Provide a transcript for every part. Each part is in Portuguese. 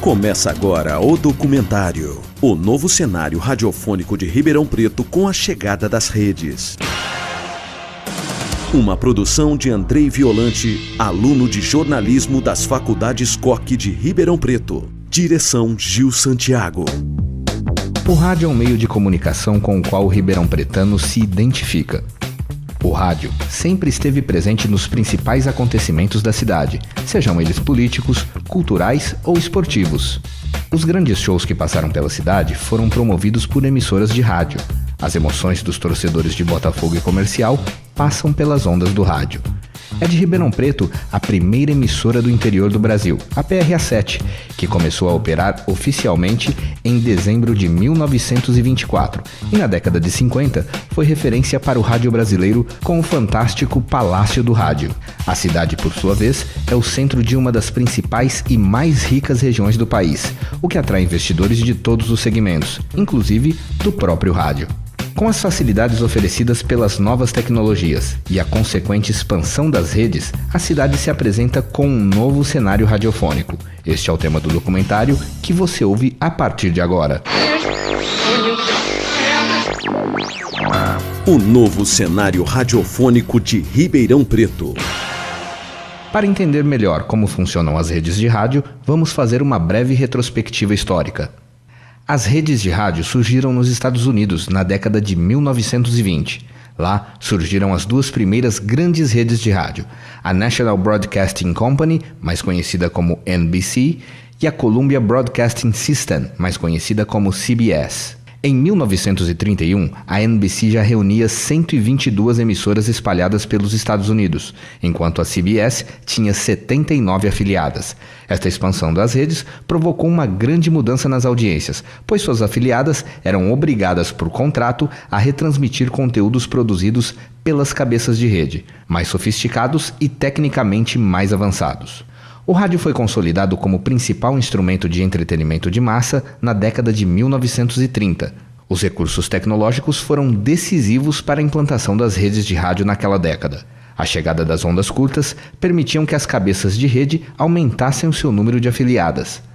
Começa agora o documentário O Novo Cenário Radiofônico de Ribeirão Preto com a Chegada das Redes. Uma produção de Andrei Violante, aluno de jornalismo das Faculdades Koch de Ribeirão Preto. Direção Gil Santiago. O rádio é um meio de comunicação com o qual o ribeirão pretano se identifica. O rádio sempre esteve presente nos principais acontecimentos da cidade, sejam eles políticos, culturais ou esportivos. Os grandes shows que passaram pela cidade foram promovidos por emissoras de rádio. As emoções dos torcedores de Botafogo e Comercial passam pelas ondas do rádio. É de Ribeirão Preto a primeira emissora do interior do Brasil, a PRA7, que começou a operar oficialmente em dezembro de 1924 e na década de 50 foi referência para o rádio brasileiro com o fantástico Palácio do Rádio. A cidade, por sua vez, é o centro de uma das principais e mais ricas regiões do país, o que atrai investidores de todos os segmentos, inclusive do próprio rádio. Com as facilidades oferecidas pelas novas tecnologias e a consequente expansão das redes, a cidade se apresenta com um novo cenário radiofônico. Este é o tema do documentário que você ouve a partir de agora. O novo cenário radiofônico de Ribeirão Preto. Para entender melhor como funcionam as redes de rádio, vamos fazer uma breve retrospectiva histórica. As redes de rádio surgiram nos Estados Unidos na década de 1920. Lá surgiram as duas primeiras grandes redes de rádio, a National Broadcasting Company, mais conhecida como NBC, e a Columbia Broadcasting System, mais conhecida como CBS. Em 1931, a NBC já reunia 122 emissoras espalhadas pelos Estados Unidos, enquanto a CBS tinha 79 afiliadas. Esta expansão das redes provocou uma grande mudança nas audiências, pois suas afiliadas eram obrigadas por contrato a retransmitir conteúdos produzidos pelas cabeças de rede, mais sofisticados e tecnicamente mais avançados. O rádio foi consolidado como principal instrumento de entretenimento de massa na década de 1930. Os recursos tecnológicos foram decisivos para a implantação das redes de rádio naquela década. A chegada das ondas curtas permitiam que as cabeças de rede aumentassem o seu número de afiliadas.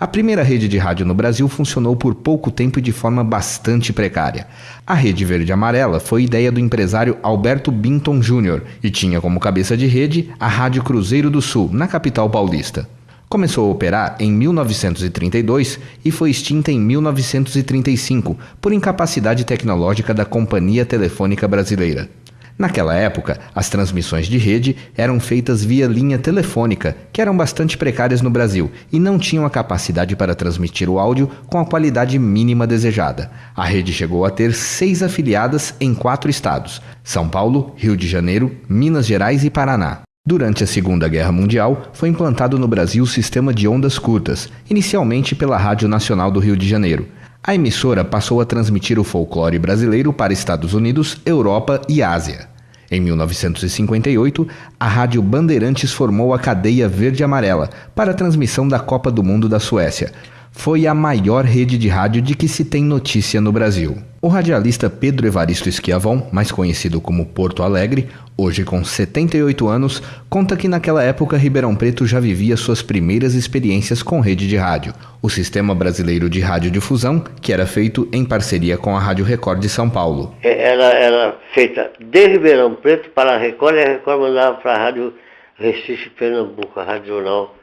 A primeira rede de rádio no Brasil funcionou por pouco tempo e de forma bastante precária. A Rede Verde Amarela foi ideia do empresário Alberto Binton Jr. e tinha como cabeça de rede a Rádio Cruzeiro do Sul, na capital paulista. Começou a operar em 1932 e foi extinta em 1935 por incapacidade tecnológica da Companhia Telefônica Brasileira. Naquela época, as transmissões de rede eram feitas via linha telefônica, que eram bastante precárias no Brasil e não tinham a capacidade para transmitir o áudio com a qualidade mínima desejada. A rede chegou a ter 6 afiliadas em 4 estados: São Paulo, Rio de Janeiro, Minas Gerais e Paraná. Durante a Segunda Guerra Mundial, foi implantado no Brasil o sistema de ondas curtas, inicialmente pela Rádio Nacional do Rio de Janeiro. A emissora passou a transmitir o folclore brasileiro para Estados Unidos, Europa e Ásia. Em 1958, a Rádio Bandeirantes formou a cadeia Verde-Amarela para a transmissão da Copa do Mundo da Suécia. Foi a maior rede de rádio de que se tem notícia no Brasil. O radialista Pedro Evaristo Schiavon, mais conhecido como Porto Alegre, hoje com 78 anos, conta que naquela época Ribeirão Preto já vivia suas primeiras experiências com rede de rádio, o Sistema Brasileiro de Radiodifusão, que era feito em parceria com a Rádio Record de São Paulo. Ela era feita de Ribeirão Preto para a Record e a Record mandava para a Rádio Recife, Pernambuco, a Rádio Jornal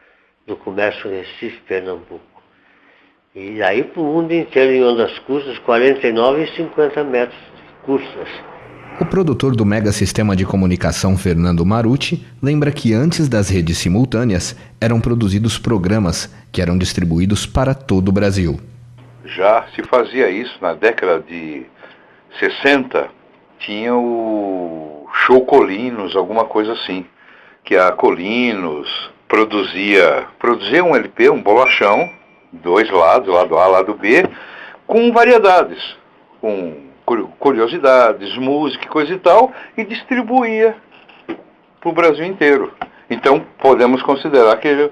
do Comércio Recife, Pernambuco. E aí para o mundo inteiro em ondas curtas, 49 e 50 metros curtas. O produtor do mega sistema de comunicação Fernando Marucci lembra que antes das redes simultâneas eram produzidos programas que eram distribuídos para todo o Brasil. Já se fazia isso na década de 60, tinha o Show Colinos, alguma coisa assim, que a Colinos produzia um LP, um bolachão, 2 lados, lado A, lado B, com variedades, com curiosidades, música e coisa e tal, e distribuía para o Brasil inteiro. Então podemos considerar que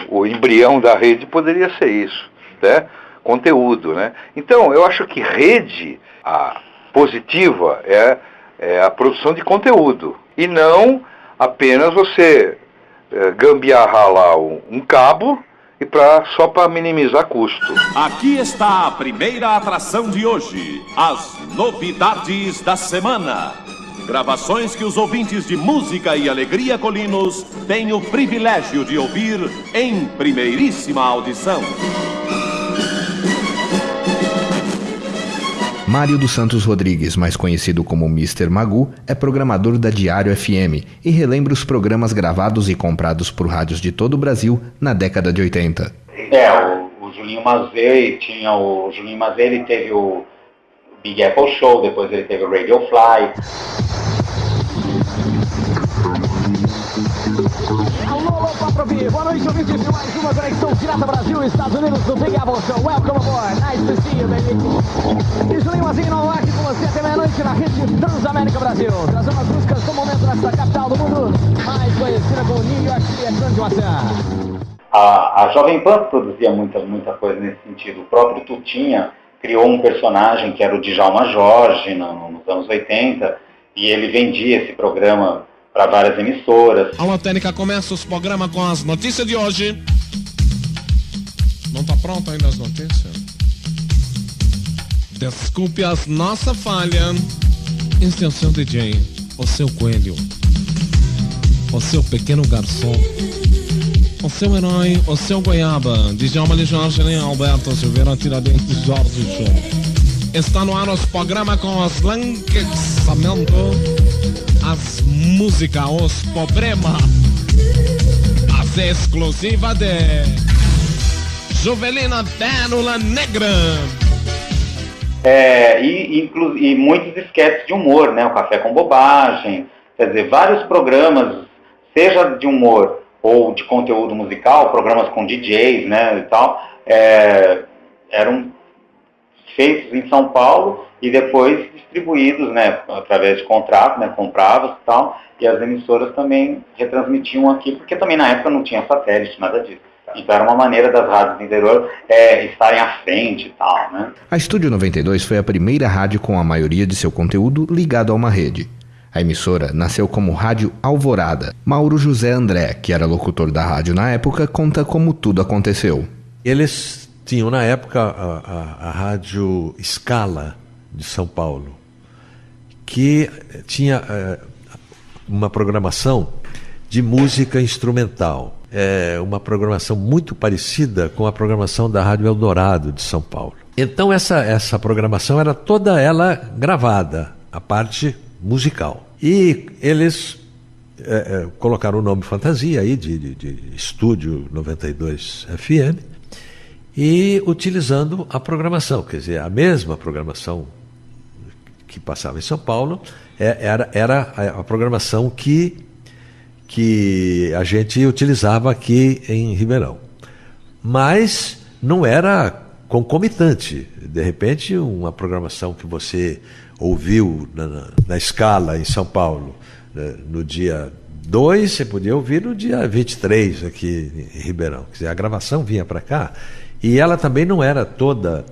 o embrião da rede poderia ser isso, né? Conteúdo, né? Então eu acho que rede, a positiva, é a produção de conteúdo, e não apenas você gambiarrar lá um cabo e só para minimizar custo. Aqui está a primeira atração de hoje, as novidades da semana. Gravações que os ouvintes de Música e Alegria Colinos têm o privilégio de ouvir em primeiríssima audição. Mário dos Santos Rodrigues, mais conhecido como Mr. Magoo, é programador da Diário FM e relembra os programas gravados e comprados por rádios de todo o Brasil na década de 80. O Julinho Mazei ele teve o Big Apple Show, depois ele teve o Radio Fly. Alô, Patrovi, boa noite, ouvintes de mais uma conexão direta Brasil, Estados Unidos, do Big Apple Show. Welcome aboard, nice to see you, baby. E Julinho Mazinho no ar aqui com você até meia-noite na rede Transamérica Brasil, trazendo as músicas do momento nessa capital do mundo, mais conhecida como New York City, grande maçã. A Jovem Pan produzia muita coisa nesse sentido. O próprio Tutinha criou um personagem que era o Djalma Jorge nos anos 80, e ele vendia esse programa para várias emissoras. Alô, Técnica, começa os programas com as notícias de hoje. Não tá pronto ainda as notícias? Desculpe a nossa falha. Este é o seu DJ, o seu coelho, o seu pequeno garçom, o seu herói, o seu goiaba, Djalma de Jorge, nem Alberto Silveira, Tiradentes, Jorge Show. Está no ar os programas com os lançamentos, as músicas, os problemas, as exclusivas de Juvelina Pérola Negra. E muitos esquetes de humor, né? O Café com Bobagem, quer dizer, vários programas, seja de humor ou de conteúdo musical, programas com DJs, né, e tal, eram feitos em São Paulo e depois distribuídos, né, através de contrato, né, comprados e tal, e as emissoras também retransmitiam aqui, porque também na época não tinha satélite, nada disso. Então era uma maneira das rádios do interior estarem à frente e tal, né. A Estúdio 92 foi a primeira rádio com a maioria de seu conteúdo ligado a uma rede. A emissora nasceu como Rádio Alvorada. Mauro José André, que era locutor da rádio na época, conta como tudo aconteceu. Eles tinham na época a Rádio Scala de São Paulo, que tinha uma programação de música instrumental, uma programação muito parecida com a programação da Rádio Eldorado de São Paulo. Então essa programação era toda ela gravada, a parte musical. E eles colocaram o nome fantasia aí de Estúdio 92 FM e utilizando a programação, quer dizer, a mesma programação que passava em São Paulo era a programação que a gente utilizava aqui em Ribeirão. Mas não era concomitante. De repente, uma programação que você ouviu na Scala em São Paulo no dia 2, você podia ouvir no dia 23 aqui em Ribeirão. Quer dizer, a gravação vinha para cá e ela também não era toda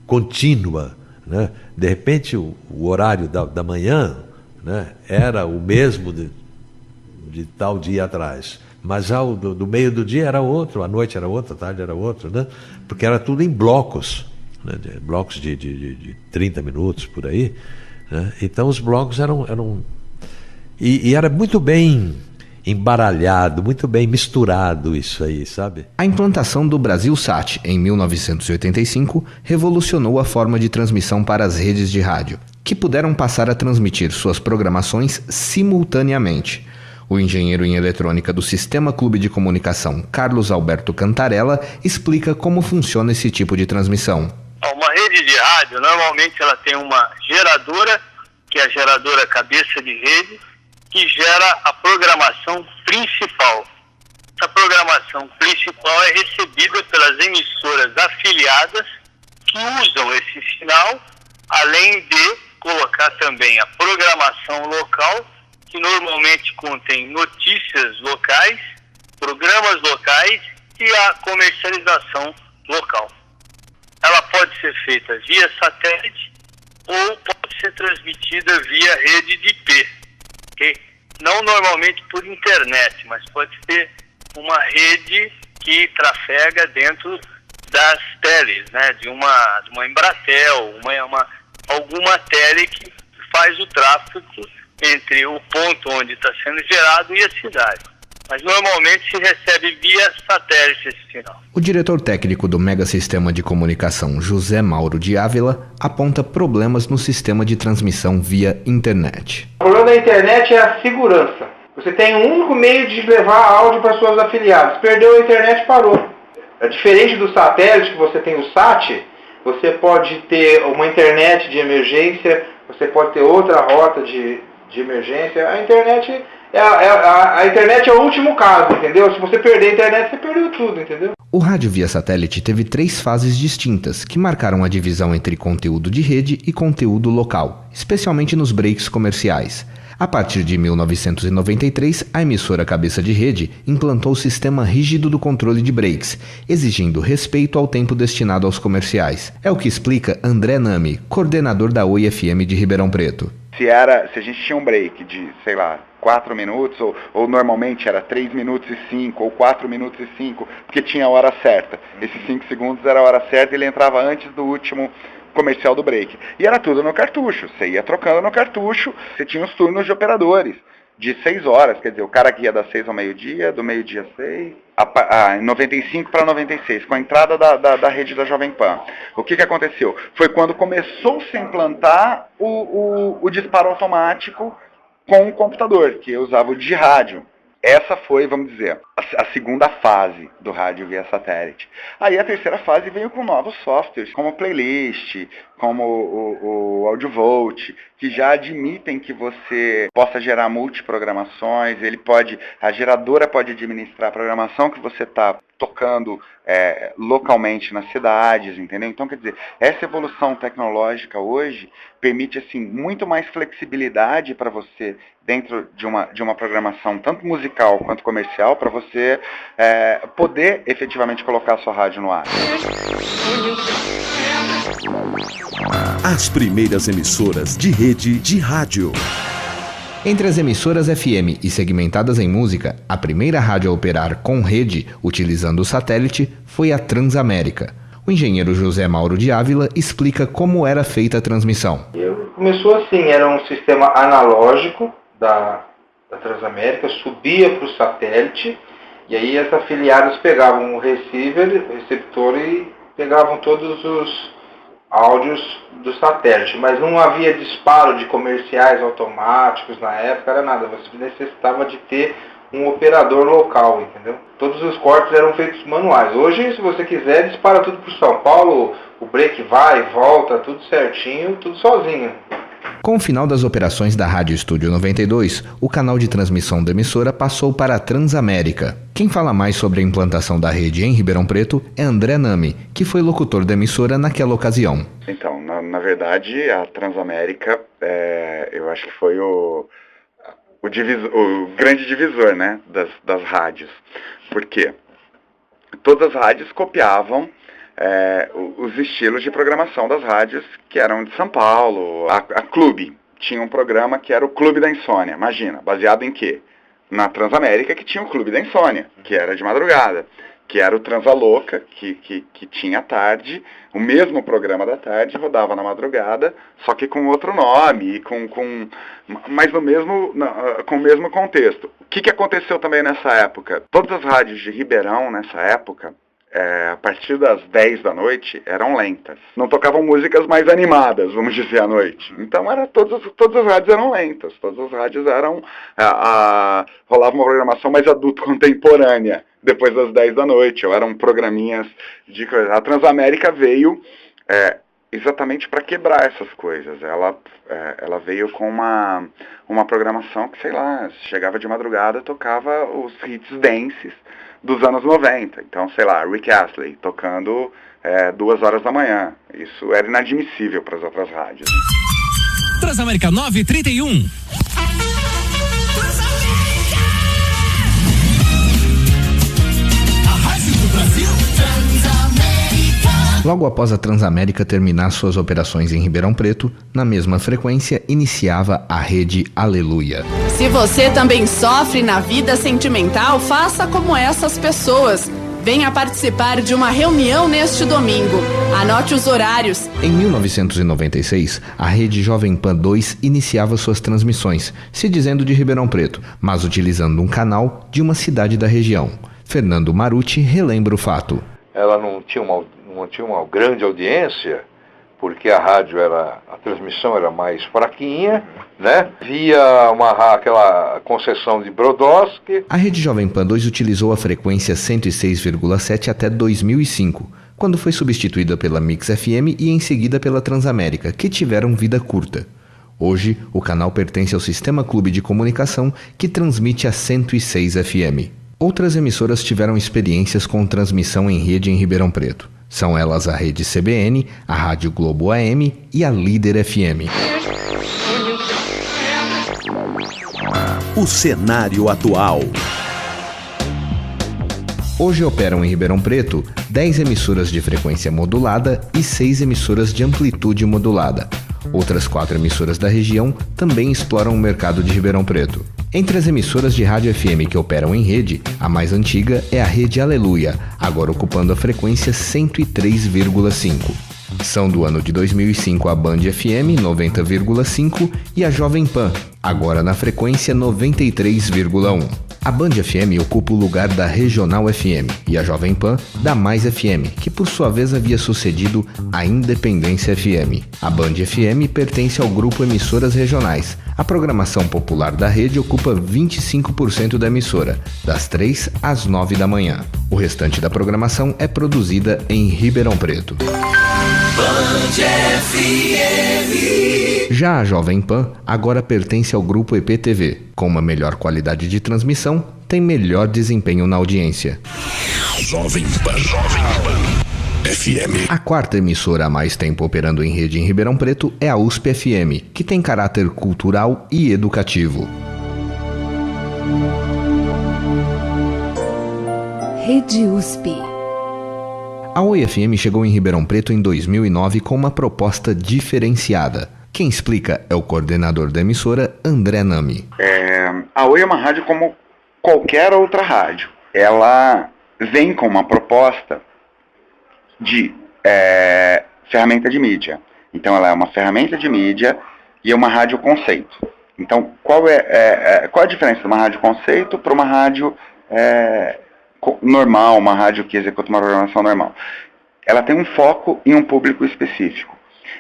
contínua, né? De repente o horário da manhã, né, era o mesmo de tal dia atrás, mas do meio do dia era outro, à noite era outro, à tarde era outro, né? Porque era tudo em blocos, né? Blocos de 30 minutos por aí, né? Então os blocos eram e era muito bem embaralhado, muito bem misturado isso aí, sabe? A implantação do Brasilsat em 1985 revolucionou a forma de transmissão para as redes de rádio, que puderam passar a transmitir suas programações simultaneamente. O engenheiro em eletrônica do Sistema Clube de Comunicação, Carlos Alberto Cantarella, explica como funciona esse tipo de transmissão. Uma rede de rádio, normalmente ela tem uma geradora, que é a geradora cabeça de rede, que gera a programação principal. Essa programação principal é recebida pelas emissoras afiliadas que usam esse sinal, além de colocar também a programação local, que normalmente contém notícias locais, programas locais e a comercialização local. Ela pode ser feita via satélite ou pode ser transmitida via rede de IP, okay? Não normalmente por internet, mas pode ser uma rede que trafega dentro das teles, né, de uma Embratel, alguma tele que faz o tráfego entre o ponto onde está sendo gerado e a cidade. Mas normalmente se recebe via satélite esse sinal. O diretor técnico do Mega Sistema de Comunicação, José Mauro de Ávila, aponta problemas no sistema de transmissão via internet. O problema da internet é a segurança. Você tem um único meio de levar áudio para suas afiliadas. Perdeu a internet, parou. É diferente do satélite, que você tem o SAT, você pode ter uma internet de emergência, você pode ter outra rota de emergência. A internet é o último caso, entendeu? Se você perder a internet, você perdeu tudo, entendeu? O rádio via satélite teve 3 fases distintas, que marcaram a divisão entre conteúdo de rede e conteúdo local, especialmente nos breaks comerciais. A partir de 1993, a emissora cabeça de rede implantou o sistema rígido do controle de breaks, exigindo respeito ao tempo destinado aos comerciais. É o que explica André Nami, coordenador da Oi FM de Ribeirão Preto. Se a gente tinha um break de, 4 minutos, ou normalmente era 3 minutos e 5, ou 4 minutos e 5, porque tinha a hora certa. Esses 5 segundos era a hora certa e ele entrava antes do último comercial do break. E era tudo no cartucho, você ia trocando no cartucho, você tinha os turnos de operadores, de 6 horas, quer dizer, o cara que ia das 6 ao meio-dia, do meio-dia às 6, 95 para 96, com a entrada da rede da Jovem Pan. O que aconteceu? Foi quando começou-se a implantar o disparo automático com o computador, que eu usava o de rádio. Essa foi, vamos dizer, a segunda fase do rádio via satélite. Aí a terceira fase veio com novos softwares, como o Playlist, como o AudioVolt, que já admitem que você possa gerar multiprogramações, a geradora pode administrar a programação que você está tocando localmente nas cidades, entendeu? Então, quer dizer, essa evolução tecnológica hoje permite assim, muito mais flexibilidade para você dentro de uma programação tanto musical quanto comercial, para você poder efetivamente colocar a sua rádio no ar. As primeiras emissoras de rede de rádio. Entre as emissoras FM e segmentadas em música, a primeira rádio a operar com rede, utilizando o satélite, foi a Transamérica. O engenheiro José Mauro de Ávila explica como era feita a transmissão. Começou assim, era um sistema analógico da Transamérica, subia para o satélite, e aí as afiliadas pegavam o receptor e pegavam todos os áudios do satélite, mas não havia disparo de comerciais automáticos na época, era nada, você necessitava de ter um operador local, entendeu? Todos os cortes eram feitos manuais. Hoje, se você quiser, dispara tudo para São Paulo, o break vai e volta, tudo certinho, tudo sozinho. Com o final das operações da Rádio Estúdio 92, o canal de transmissão da emissora passou para a Transamérica. Quem fala mais sobre a implantação da rede em Ribeirão Preto é André Nami, que foi locutor da emissora naquela ocasião. Então, na verdade, a Transamérica, eu acho que foi o grande divisor, né, das rádios. Por quê? Todas as rádios copiavam os estilos de programação das rádios que eram de São Paulo. A Clube tinha um programa que era o Clube da Insônia, imagina, baseado em quê? Na Transamérica, que tinha o Clube da Insônia, que era de madrugada, que era o Transa Louca, que tinha à tarde, o mesmo programa da tarde, rodava na madrugada, só que com outro nome, mas com o mesmo contexto. O que aconteceu também nessa época? Todas as rádios de Ribeirão, nessa época, a partir das 10 da noite, eram lentas. Não tocavam músicas mais animadas, vamos dizer, à noite. Então, todas as rádios eram lentas. Todas as rádios eram... rolava uma programação mais adulto contemporânea, depois das 10 da noite. Ou eram programinhas de coisa. A Transamérica veio exatamente para quebrar essas coisas. Ela veio com uma programação que, sei lá, chegava de madrugada, tocava os hits dances dos anos 90. Então, sei lá, Rick Astley tocando 2 horas da manhã. Isso era inadmissível para as outras rádios. Transamérica 931. Transamérica! A rádio do Brasil. Transamérica. Logo após a Transamérica terminar suas operações em Ribeirão Preto, na mesma frequência iniciava a rede Aleluia. Se você também sofre na vida sentimental, faça como essas pessoas. Venha participar de uma reunião neste domingo. Anote os horários. Em 1996, a rede Jovem Pan 2 iniciava suas transmissões, se dizendo de Ribeirão Preto, mas utilizando um canal de uma cidade da região. Fernando Marucci relembra o fato. Ela não tinha uma grande audiência, porque a transmissão era mais fraquinha, né? Via aquela concessão de Brodowski. A rede Jovem Pan 2 utilizou a frequência 106,7 até 2005, quando foi substituída pela Mix FM e em seguida pela Transamérica, que tiveram vida curta. Hoje, o canal pertence ao Sistema Clube de Comunicação, que transmite a 106 FM. Outras emissoras tiveram experiências com transmissão em rede em Ribeirão Preto. São elas a Rede CBN, a Rádio Globo AM e a Líder FM. O cenário atual. Hoje operam em Ribeirão Preto 10 emissoras de frequência modulada e 6 emissoras de amplitude modulada. Outras 4 emissoras da região também exploram o mercado de Ribeirão Preto. Entre as emissoras de rádio FM que operam em rede, a mais antiga é a Rede Aleluia, agora ocupando a frequência 103,5. São do ano de 2005 a Band FM 90,5 e a Jovem Pan, agora na frequência 93,1. A Band FM ocupa o lugar da Regional FM e a Jovem Pan da Mais FM, que por sua vez havia sucedido a Independência FM. A Band FM pertence ao grupo Emissoras Regionais. A programação popular da rede ocupa 25% da emissora, das 3 às 9 da manhã. O restante da programação é produzida em Ribeirão Preto. Band FM. Já a Jovem Pan agora pertence ao grupo EPTV. Com uma melhor qualidade de transmissão, tem melhor desempenho na audiência. Jovem Pan FM. A quarta emissora há mais tempo operando em rede em Ribeirão Preto é a USP FM, que tem caráter cultural e educativo. Rede USP. A Oi FM chegou em Ribeirão Preto em 2009 com uma proposta diferenciada. Quem explica é o coordenador da emissora, André Nami. A Oi é uma rádio como qualquer outra rádio. Ela vem com uma proposta de ferramenta de mídia. Então ela é uma ferramenta de mídia e é uma rádio conceito. Então qual a diferença de uma rádio conceito para uma rádio normal, uma rádio que executa uma programação normal? Ela tem um foco em um público específico.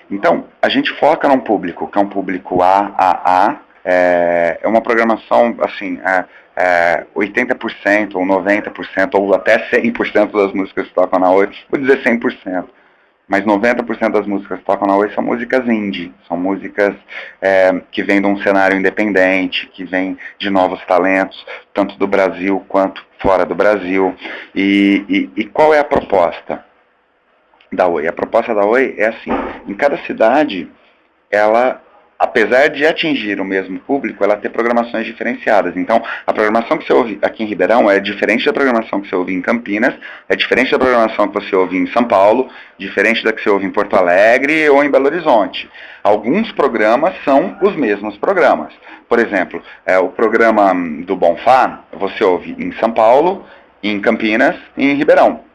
Então, a gente foca num público, que é um público AAA, é uma programação, assim, 80% ou 90% ou até 100% das músicas que tocam na Oi, vou dizer 100%, mas 90% das músicas que tocam na Oi são músicas indie, são músicas que vêm de um cenário independente, que vêm de novos talentos, tanto do Brasil quanto fora do Brasil. E qual é a proposta da Oi? A proposta da Oi é assim, em cada cidade, ela, apesar de atingir o mesmo público, ela tem programações diferenciadas. Então, a programação que você ouve aqui em Ribeirão é diferente da programação que você ouve em Campinas, é diferente da programação que você ouve em São Paulo, diferente da que você ouve em Porto Alegre ou em Belo Horizonte. Alguns programas são os mesmos programas. Por exemplo, o programa do Bonfá, você ouve em São Paulo, em Campinas e em Ribeirão.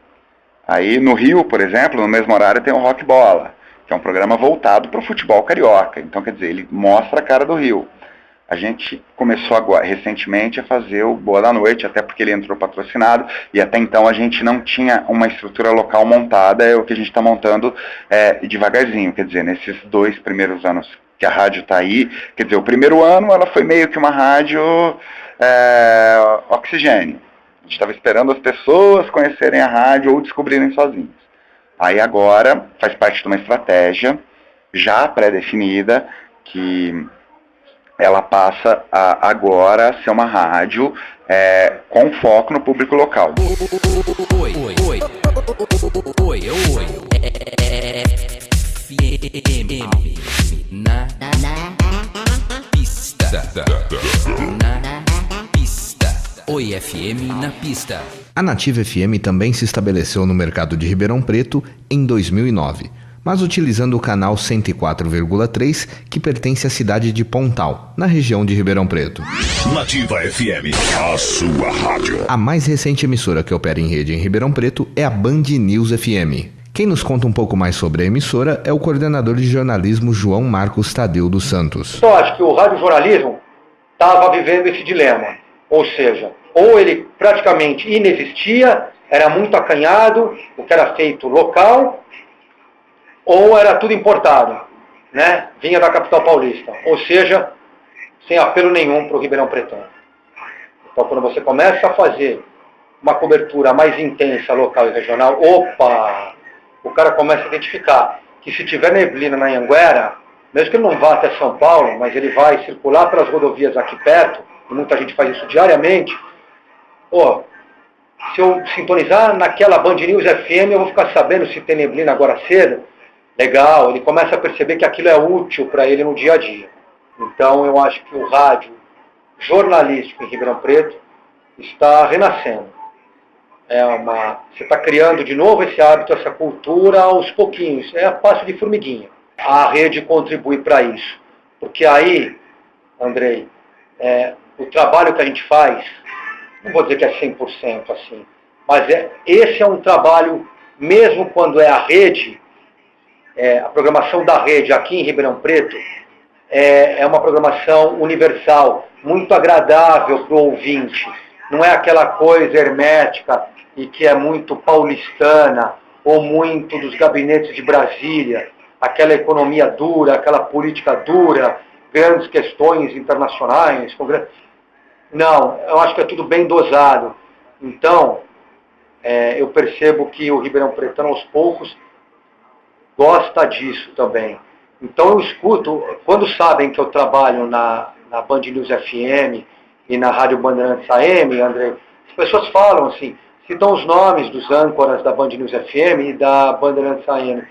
Aí no Rio, por exemplo, no mesmo horário tem o Rock Bola, que é um programa voltado para o futebol carioca. Então, quer dizer, ele mostra a cara do Rio. A gente começou agora, recentemente, a fazer o Boa da Noite, até porque ele entrou patrocinado, e até então a gente não tinha uma estrutura local montada, é o que a gente está montando devagarzinho. Quer dizer, nesses 2 primeiros anos que a rádio está aí, quer dizer, o primeiro ano ela foi meio que uma rádio oxigênio. A gente estava esperando as pessoas conhecerem a rádio ou descobrirem sozinhos. Aí agora faz parte de uma estratégia já pré-definida que ela passa a agora ser uma rádio com foco no público local. Oi. Na pista. Oi FM na pista. A Nativa FM também se estabeleceu no mercado de Ribeirão Preto em 2009. mas utilizando o canal 104,3, que pertence à cidade de Pontal, na região de Ribeirão Preto. Nativa FM, a sua rádio. A mais recente emissora que opera em rede em Ribeirão Preto é a Band News FM. Quem nos conta um pouco mais sobre a emissora é o coordenador de jornalismo João Marcos Tadeu dos Santos. Eu acho que o radiojornalismo estava vivendo esse dilema, ou seja, ou ele praticamente inexistia, era muito acanhado, o que era feito local, ou era tudo importado, né? Vinha da capital paulista, ou seja, sem apelo nenhum para o Ribeirão Pretano. Então, quando você começa a fazer uma cobertura mais intensa, local e regional, o cara começa a identificar que se tiver neblina na Anhanguera, mesmo que ele não vá até São Paulo, mas ele vai circular pelas rodovias aqui perto, e muita gente faz isso diariamente, se eu sintonizar naquela Band News FM, eu vou ficar sabendo se tem neblina agora cedo. Legal, ele começa a perceber que aquilo é útil para ele no dia a dia. Então eu acho que o rádio jornalístico em Ribeirão Preto está renascendo. Você está criando de novo esse hábito, essa cultura aos pouquinhos. É a passo de formiguinha. A rede contribui para isso. Porque aí, Andrei, o trabalho que a gente faz, não vou dizer que é 100% assim, mas esse é um trabalho, mesmo quando é a rede, a programação da rede aqui em Ribeirão Preto, é uma programação universal, muito agradável para o ouvinte. Não é aquela coisa hermética e que é muito paulistana ou muito dos gabinetes de Brasília, aquela economia dura, aquela política dura, grandes questões internacionais. Não, eu acho que é tudo bem dosado. Então, eu percebo que o Ribeirão Pretano, aos poucos, gosta disso também. Então eu escuto, quando sabem que eu trabalho na Band News FM e na Rádio Bandeirantes AM, André, as pessoas falam assim, citam os nomes dos âncoras da Band News FM e da Bandeirantes AM.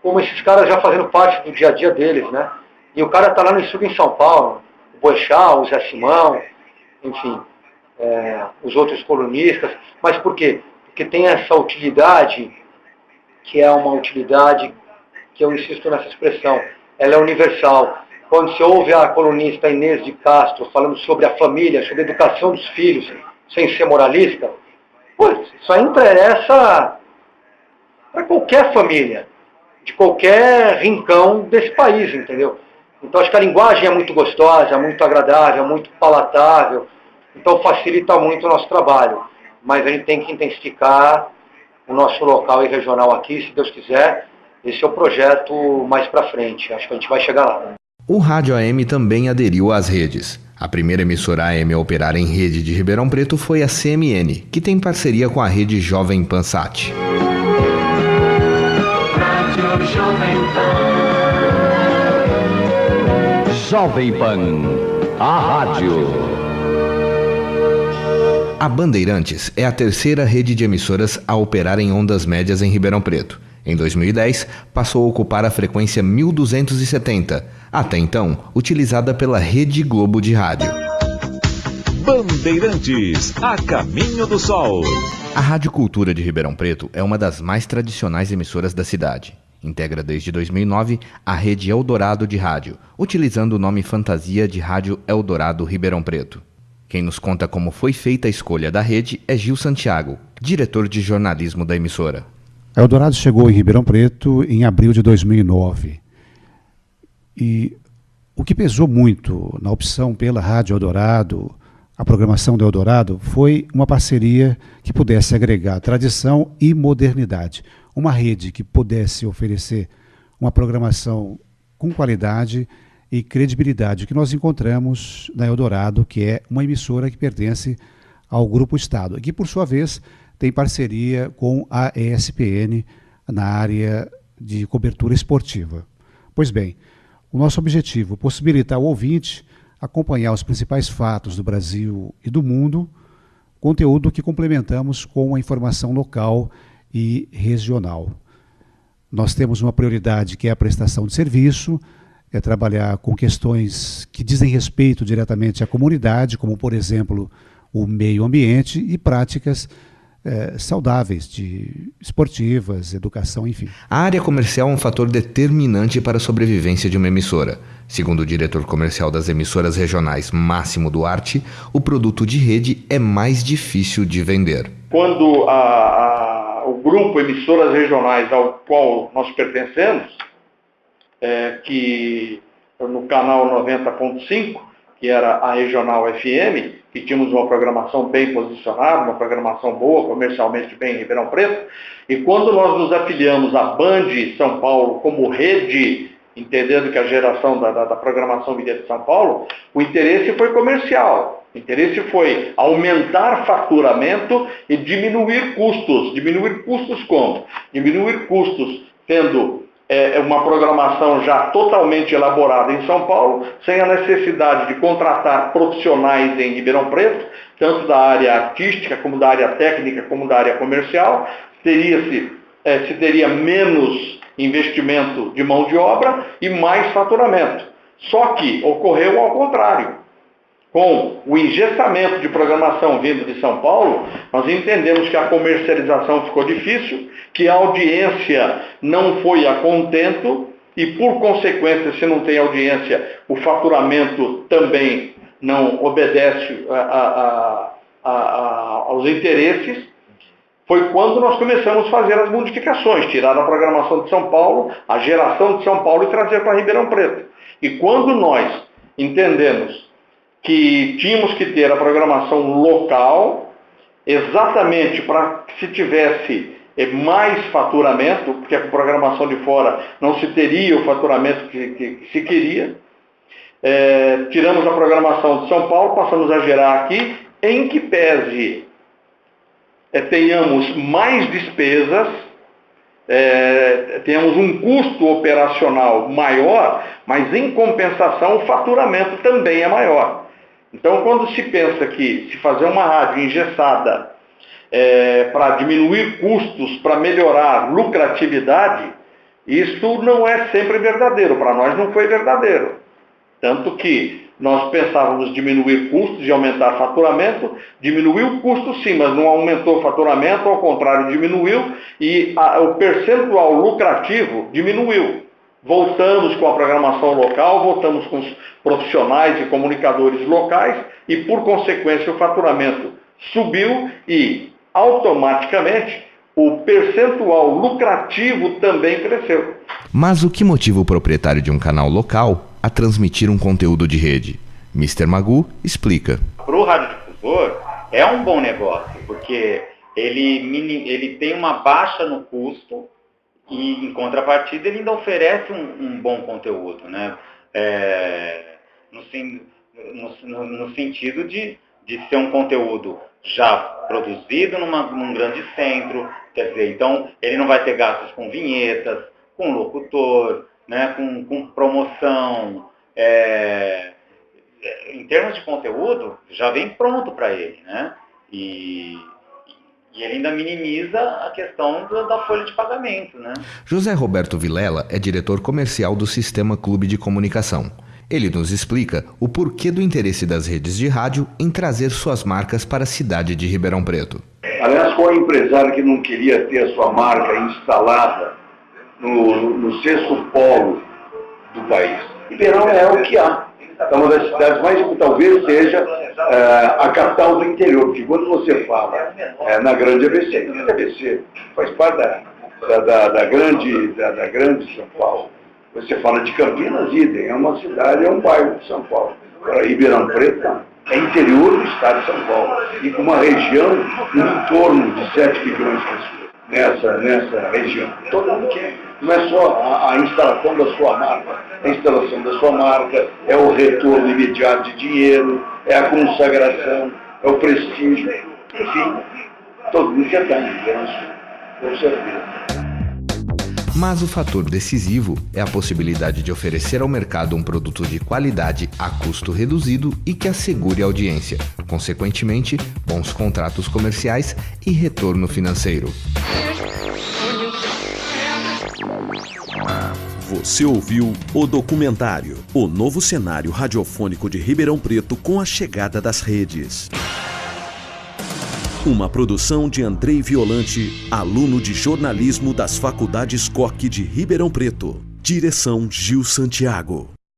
Como esses caras já fazendo parte do dia a dia deles, né? E o cara está lá no estúdio em São Paulo, o Boechat, o Zé Simão, enfim, os outros colunistas. Mas por quê? Porque tem essa utilidade, que é uma utilidade que eu insisto nessa expressão, ela é universal. Quando você ouve a colunista Inês de Castro falando sobre a família, sobre a educação dos filhos, sem ser moralista, isso aí interessa para qualquer família, de qualquer rincão desse país, entendeu? Então acho que a linguagem é muito gostosa, muito agradável, muito palatável, então facilita muito o nosso trabalho. Mas a gente tem que intensificar o nosso local e regional aqui, se Deus quiser. Esse é o projeto mais para frente, acho que a gente vai chegar lá. O rádio AM também aderiu às redes. A primeira emissora AM a operar em rede de Ribeirão Preto foi a CMN, que tem parceria com a rede Jovem Pan Sat. Jovem Pan, a rádio. A Bandeirantes é a terceira rede de emissoras a operar em ondas médias em Ribeirão Preto. Em 2010, passou a ocupar a frequência 1270, até então utilizada pela Rede Globo de rádio. Bandeirantes, a caminho do sol. A Rádio Cultura de Ribeirão Preto é uma das mais tradicionais emissoras da cidade. Integra desde 2009 a Rede Eldorado de Rádio, utilizando o nome fantasia de Rádio Eldorado Ribeirão Preto. Quem nos conta como foi feita a escolha da rede é Gil Santiago, diretor de jornalismo da emissora. A Eldorado chegou em Ribeirão Preto em abril de 2009. E o que pesou muito na opção pela Rádio Eldorado, a programação do Eldorado, foi uma parceria que pudesse agregar tradição e modernidade. Uma rede que pudesse oferecer uma programação com qualidade e credibilidade, que nós encontramos na Eldorado, que é uma emissora que pertence ao Grupo Estado, e que, por sua vez, tem parceria com a ESPN na área de cobertura esportiva. Pois bem, o nosso objetivo é possibilitar ao ouvinte acompanhar os principais fatos do Brasil e do mundo, conteúdo que complementamos com a informação local e regional. Nós temos uma prioridade que é a prestação de serviço, é trabalhar com questões que dizem respeito diretamente à comunidade, como, por exemplo, o meio ambiente, e práticas saudáveis, esportivas, educação, enfim. A área comercial é um fator determinante para a sobrevivência de uma emissora. Segundo o diretor comercial das emissoras regionais, Máximo Duarte, o produto de rede é mais difícil de vender. Quando o grupo Emissoras Regionais ao qual nós pertencemos, que no canal 90.5, que era a Regional FM, que tínhamos uma programação bem posicionada, uma programação boa, comercialmente bem em Ribeirão Preto, e quando nós nos afiliamos à Band São Paulo como rede, entendendo que a geração da programação vinha de São Paulo, o interesse foi comercial. O interesse foi aumentar faturamento e diminuir custos. Diminuir custos como? Diminuir custos tendo uma programação já totalmente elaborada em São Paulo, sem a necessidade de contratar profissionais em Ribeirão Preto, tanto da área artística, como da área técnica, como da área comercial. Se teria menos investimento de mão de obra e mais faturamento. Só que ocorreu ao contrário. Com o engessamento de programação vindo de São Paulo, nós entendemos que a comercialização ficou difícil, que a audiência não foi a contento e, por consequência, se não tem audiência, o faturamento também não obedece aos interesses. Foi quando nós começamos a fazer as modificações, tirar a programação de São Paulo, a geração de São Paulo e trazer para Ribeirão Preto. E quando nós entendemos que tínhamos que ter a programação local, exatamente para que se tivesse mais faturamento, porque a programação de fora não se teria o faturamento que se queria, tiramos a programação de São Paulo, passamos a gerar aqui, em que pese tenhamos mais despesas, tenhamos um custo operacional maior, mas em compensação o faturamento também é maior. Então, quando se pensa que se fazer uma rádio engessada para diminuir custos, para melhorar lucratividade, isso não é sempre verdadeiro. Para nós não foi verdadeiro. Tanto que nós pensávamos diminuir custos e aumentar faturamento, diminuiu o custo sim, mas não aumentou o faturamento, ao contrário, diminuiu, e o percentual lucrativo diminuiu. Voltamos com a programação local, voltamos com os profissionais e comunicadores locais e, por consequência, o faturamento subiu e, automaticamente, o percentual lucrativo também cresceu. Mas o que motiva o proprietário de um canal local a transmitir um conteúdo de rede? Mr. Magoo explica. Para o radiodifusor é um bom negócio, porque ele tem uma baixa no custo e, em contrapartida, ele ainda oferece um bom conteúdo, né? No sentido de ser um conteúdo já produzido num grande centro, quer dizer, então ele não vai ter gastos com vinhetas, com locutor, né, com promoção, em termos de conteúdo, já vem pronto para ele, né? E ele ainda minimiza a questão da folha de pagamento, né? José Roberto Vilela é diretor comercial do Sistema Clube de Comunicação. Ele nos explica o porquê do interesse das redes de rádio em trazer suas marcas para a cidade de Ribeirão Preto. Aliás, qual empresário que não queria ter a sua marca instalada no sexto polo do país? Ribeirão é o que há. É uma das cidades mais, talvez seja a capital do interior, porque quando você fala na grande ABC, a grande ABC faz parte da grande São Paulo. Você fala de Campinas, idem, é uma cidade, é um bairro de São Paulo. Agora, Ribeirão Preto é interior do estado de São Paulo, e com uma região em torno de 7 milhões de pessoas nessa região. Todo mundo quer. Não é só a instalação da sua marca. A instalação da sua marca é o retorno imediato de dinheiro, é a consagração, é o prestígio. Enfim, todo mundo quer estar em Ribeirão Sul, com certeza. Mas o fator decisivo é a possibilidade de oferecer ao mercado um produto de qualidade a custo reduzido e que assegure a audiência, consequentemente, bons contratos comerciais e retorno financeiro. Você ouviu o documentário O Novo Cenário Radiofônico de Ribeirão Preto com a Chegada das Redes. Uma produção de Andrei Violante, aluno de jornalismo das Faculdades Koch de Ribeirão Preto. Direção Gil Santiago.